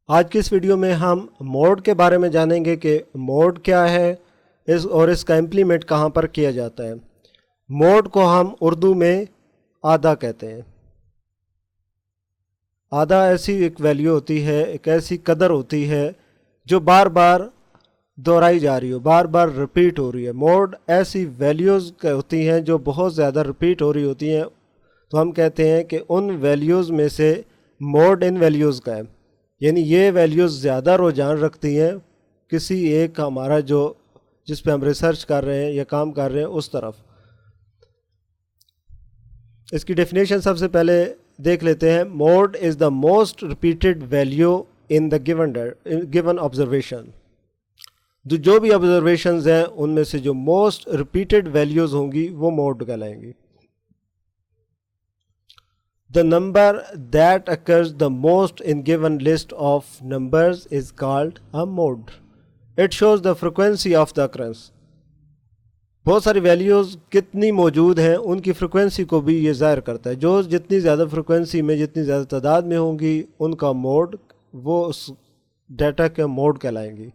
آج کی اس ویڈیو میں ہم موڈ کے بارے میں جانیں گے کہ موڈ کیا ہے اس کا امپلیمنٹ کہاں پر کیا جاتا ہے۔ موڈ کو ہم اردو میں آدھا کہتے ہیں۔ آدھا ایسی ایک ویلیو ہوتی ہے، ایک ایسی قدر ہوتی ہے جو بار بار دہرائی جا رہی ہو، بار بار رپیٹ ہو رہی ہے۔ موڈ ایسی ویلیوز ہوتی ہیں جو بہت زیادہ رپیٹ ہو رہی ہوتی ہیں، تو ہم کہتے ہیں کہ ان ویلیوز میں سے موڈ ان ویلیوز کا ہے، یعنی یہ ویلیوز زیادہ رجحان رکھتی ہیں کسی ایک ہمارا جس پہ ہم ریسرچ کر رہے ہیں یا کام کر رہے ہیں اس طرف۔ اس کی ڈیفینیشن سب سے پہلے دیکھ لیتے ہیں۔ Mode is the most repeated value in the given observation. جو بھی آبزرویشنز ہیں ان میں سے جو موسٹ ریپیٹڈ ویلیوز ہوں گی وہ موڈ کہلائیں گی۔ The number that occurs the most in given list of numbers is called a mode. It shows the frequency of the occurrence. بہت ساری ویلیوز کتنی موجود ہیں ان کی فریکوینسی کو بھی یہ ظاہر کرتا ہے۔ جو جتنی زیادہ فریکوینسی میں جتنی زیادہ تعداد میں ہوں گی ان کا موڈ، وہ اس ڈیٹا کے موڈ کہلائیں گی۔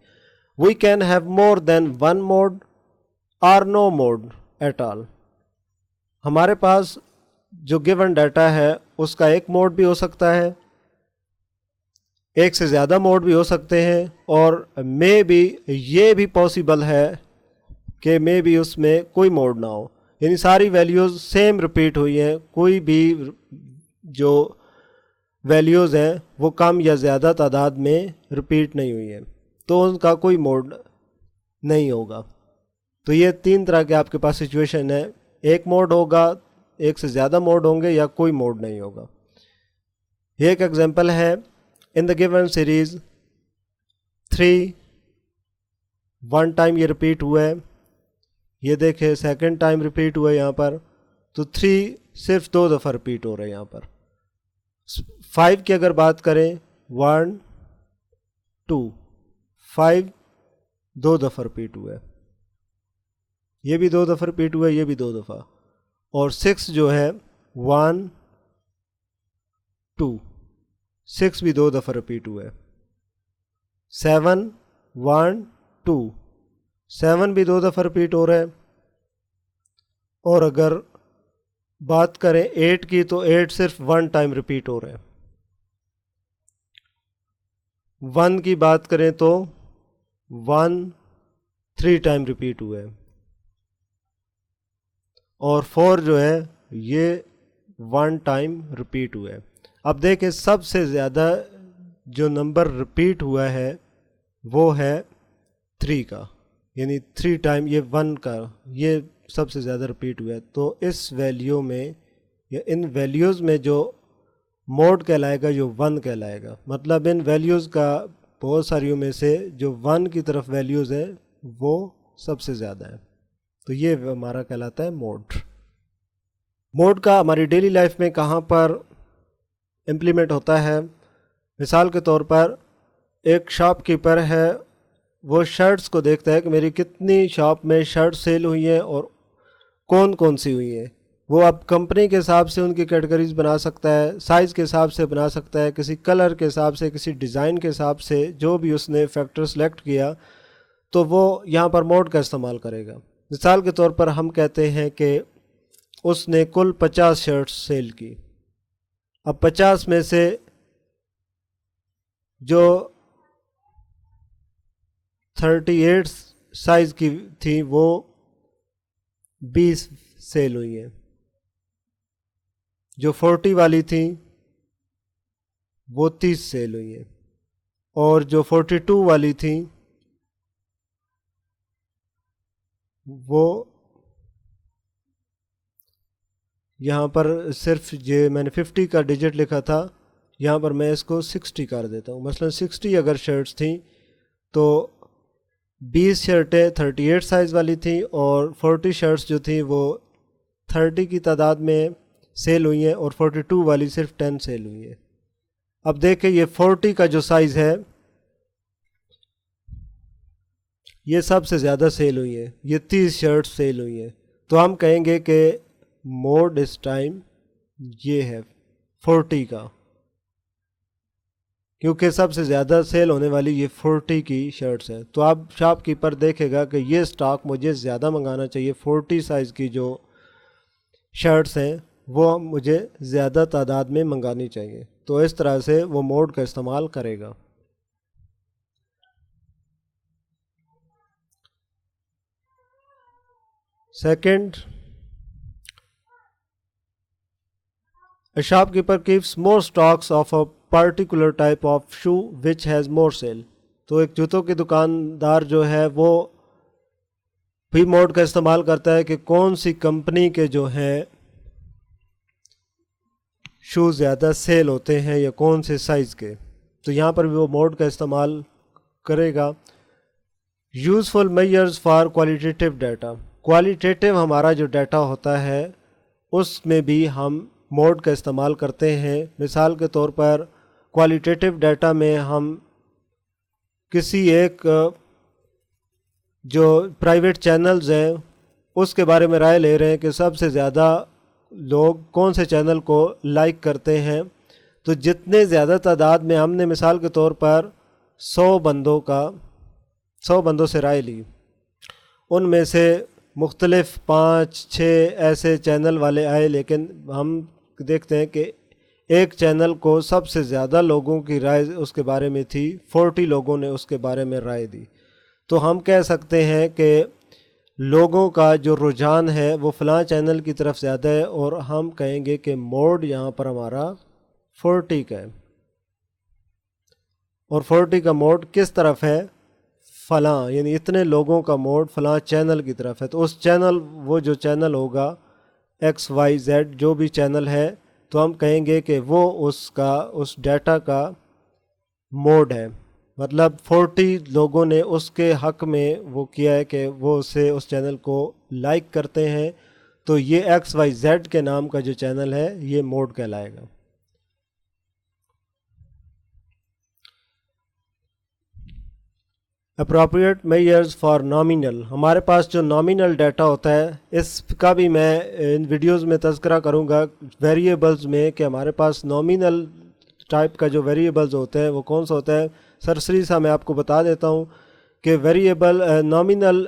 We can have more than one mode or no mode at all. ہمارے پاس جو گیون ڈیٹا ہے اس کا ایک موڈ بھی ہو سکتا ہے، ایک سے زیادہ موڈ بھی ہو سکتے ہیں، اور یہ بھی پاسبل ہے کہ اس میں کوئی موڈ نہ ہو، یعنی ساری ویلیوز سیم ریپیٹ ہوئی ہیں، کوئی بھی جو ویلیوز ہیں وہ کم یا زیادہ تعداد میں ریپیٹ نہیں ہوئی ہیں، تو ان کا کوئی موڈ نہیں ہوگا۔ تو یہ تین طرح کے آپ کے پاس سچویشن ہے، ایک موڈ ہوگا، ایک سے زیادہ موڈ ہوں گے، یا کوئی موڈ نہیں ہوگا۔ یہ ایک ایگزامپل ہے۔ In the given series 3 one time یہ ریپیٹ ہوا ہے، یہ دیکھیں سیکنڈ ٹائم ریپیٹ ہوا ہے یہاں پر، تو 3 صرف 2 دفعہ ریپیٹ ہو رہے ہیں یہاں پر۔ 5 کی اگر بات کریں 1 2 5 2 دفعہ ریپیٹ ہوا ہے، یہ بھی 2 دفعہ ریپیٹ ہوا ہے، یہ بھی 2 دفعہ، اور 6 جو ہے 1 2 6 بھی 2 دفعہ ریپیٹ ہوا ہے۔ 7 1 2 7 بھی 2 دفعہ ریپیٹ ہو رہا ہے، اور اگر بات کریں 8 کی تو 8 صرف 1 ٹائم ریپیٹ ہو رہا ہے۔ 1 کی بات کریں تو 1 3 ٹائم ریپیٹ ہوا ہے، اور 4 جو ہے یہ 1 ٹائم ریپیٹ ہوا ہے۔ اب دیکھیں سب سے زیادہ جو نمبر ریپیٹ ہوا ہے وہ ہے 3 کا، یعنی 3 ٹائم یہ 1 کا یہ سب سے زیادہ ریپیٹ ہوا ہے۔ تو اس ویلیو میں یا ان ویلیوز میں جو موڈ کہلائے گا جو 1 کہلائے گا، مطلب ان ویلیوز کا بہت ساریوں میں سے جو 1 کی طرف ویلیوز ہیں وہ سب سے زیادہ ہے، تو یہ ہمارا کہلاتا ہے موڈ۔ موڈ کا ہماری ڈیلی لائف میں کہاں پر امپلیمنٹ ہوتا ہے؟ مثال کے طور پر ایک شاپ کیپر ہے، وہ شرٹس کو دیکھتا ہے کہ میری کتنی شاپ میں شرٹ سیل ہوئی ہیں اور کون کون سی ہوئی ہیں۔ وہ اب کمپنی کے حساب سے ان کی کیٹیگریز بنا سکتا ہے، سائز کے حساب سے بنا سکتا ہے، کسی کلر کے حساب سے، کسی ڈیزائن کے حساب سے، جو بھی اس نے فیکٹر سلیکٹ کیا تو وہ یہاں پر موڈ کا استعمال کرے گا۔ مثال کے طور پر ہم کہتے ہیں کہ اس نے کل 50 شرٹس سیل کی، اب 50 میں سے جو 38 سائز کی تھی وہ 20 سیل ہوئی ہیں، جو 40 والی تھیں وہ 30 سیل ہوئی ہیں، اور جو 42 والی تھیں وہ یہاں پر صرف یہ میں نے 50 کا ڈیجٹ لکھا تھا، یہاں پر میں اس کو 60 کر دیتا ہوں۔ مثلا 60 اگر شرٹس تھیں تو 20 شرٹیں 38 سائز والی تھیں، اور 40 شرٹس جو تھیں وہ 30 کی تعداد میں سیل ہوئی ہیں، اور 42 والی صرف 10 سیل ہوئی ہیں۔ اب دیکھیں یہ 40 کا جو سائز ہے یہ سب سے زیادہ سیل ہوئی ہیں، یہ 30 شرٹس سیل ہوئی ہیں، تو ہم کہیں گے کہ موڈ اس ٹائم یہ ہے 40 کا، کیونکہ سب سے زیادہ سیل ہونے والی یہ 40 کی شرٹس ہیں. تو اب شاپ کیپر دیکھے گا کہ یہ سٹاک مجھے زیادہ منگانا چاہیے، 40 سائز کی جو شرٹس ہیں وہ مجھے زیادہ تعداد میں منگانی چاہیے. تو اس طرح سے وہ موڈ کا استعمال کرے گا. Second, a shopkeeper keeps more stocks of a particular type of shoe which has more sale. تو ایک جوتوں کی دکاندار جو ہے وہ بھی موڈ کا استعمال کرتا ہے کہ کون سی کمپنی کے جو ہیں شوز زیادہ سیل ہوتے ہیں یا کون سے سائز کے. تو یہاں پر بھی وہ موڈ کا استعمال کرے گا. Useful measures for qualitative data. Qualitative ہمارا جو ڈیٹا ہوتا ہے اس میں بھی ہم موڈ کا استعمال کرتے ہیں. مثال کے طور پر کوالٹیٹیو ڈیٹا میں ہم کسی ایک جو پرائیویٹ چینلز ہیں اس کے بارے میں رائے لے رہے ہیں کہ سب سے زیادہ لوگ کون سے چینل کو لائک کرتے ہیں. تو جتنے زیادہ تعداد میں ہم نے مثال کے طور پر 100 بندوں سے رائے لی، ان میں سے مختلف 5-6 ایسے چینل والے آئے، لیکن ہم دیکھتے ہیں کہ ایک چینل کو سب سے زیادہ لوگوں کی رائے اس کے بارے میں تھی، 40 لوگوں نے اس کے بارے میں رائے دی. تو ہم کہہ سکتے ہیں کہ لوگوں کا جو رجحان ہے وہ فلاں چینل کی طرف زیادہ ہے، اور ہم کہیں گے کہ موڈ یہاں پر ہمارا 40 کا ہے. اور 40 کا موڈ کس طرف ہے؟ فلاں، یعنی اتنے لوگوں کا موڈ فلاں چینل کی طرف ہے. تو اس چینل، وہ جو چینل ہوگا XYZ جو بھی چینل ہے، تو ہم کہیں گے کہ وہ اس ڈیٹا کا موڈ ہے. مطلب 40 لوگوں نے اس کے حق میں وہ کیا ہے کہ وہ اس چینل کو لائک کرتے ہیں. تو یہ XYZ کے نام کا جو چینل ہے یہ موڈ کہلائے گا. Appropriate measures for nominal. ہمارے پاس جو نامینل ڈیٹا ہوتا ہے اس کا بھی میں ان ویڈیوز میں تذکرہ کروں گا ویریبلز میں، کہ ہمارے پاس نامینل ٹائپ کا جو ویریبلز ہوتے ہیں وہ کون سا ہوتا ہے. سرسری سا میں آپ کو بتا دیتا ہوں کہ ویریبل نامینل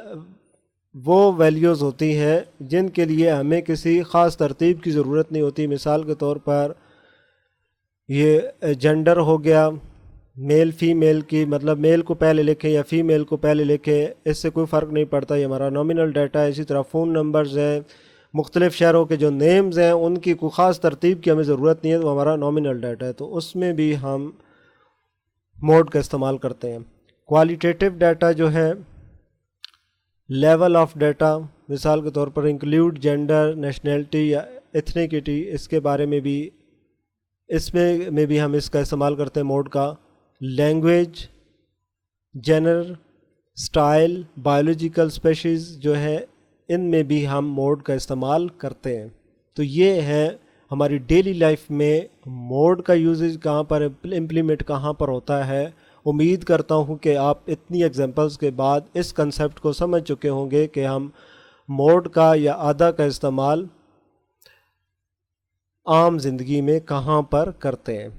وہ ویلیوز ہوتی ہیں جن کے لیے ہمیں کسی خاص ترتیب کی ضرورت نہیں ہوتی. مثال کے طور پر یہ جنڈر ہو گیا، میل فیمیل کی، مطلب میل کو پہلے لکھیں یا فیمیل کو پہلے لکھیں، اس سے کوئی فرق نہیں پڑتا، یہ ہمارا نامینل ڈیٹا ہے. اسی طرح فون نمبرز ہیں، مختلف شہروں کے جو نیمز ہیں ان کی کوئی خاص ترتیب کی ہمیں ضرورت نہیں ہے، تو ہمارا نامینل ڈیٹا ہے. تو اس میں بھی ہم موڈ کا استعمال کرتے ہیں. کوالٹیٹیو ڈیٹا جو ہے لیول آف ڈیٹا، مثال کے طور پر انکلوڈ جینڈر، نیشنلٹی یا ایتھنیکٹی، اس کے بارے میں بھی اس میں بھی ہم اس کا استعمال کرتے ہیں موڈ کا. Language, Junnar, style, biological species جو ہے ان میں بھی ہم موڈ کا استعمال کرتے ہیں. تو یہ ہے ہماری ڈیلی لائف میں موڈ کا یوزز کہاں پر امپلیمنٹ کہاں پر ہوتا ہے. امید کرتا ہوں کہ آپ اتنی ایگزامپلس کے بعد اس کنسیپٹ کو سمجھ چکے ہوں گے کہ ہم موڈ کا یا آدھا کا استعمال عام زندگی میں کہاں پر کرتے ہیں.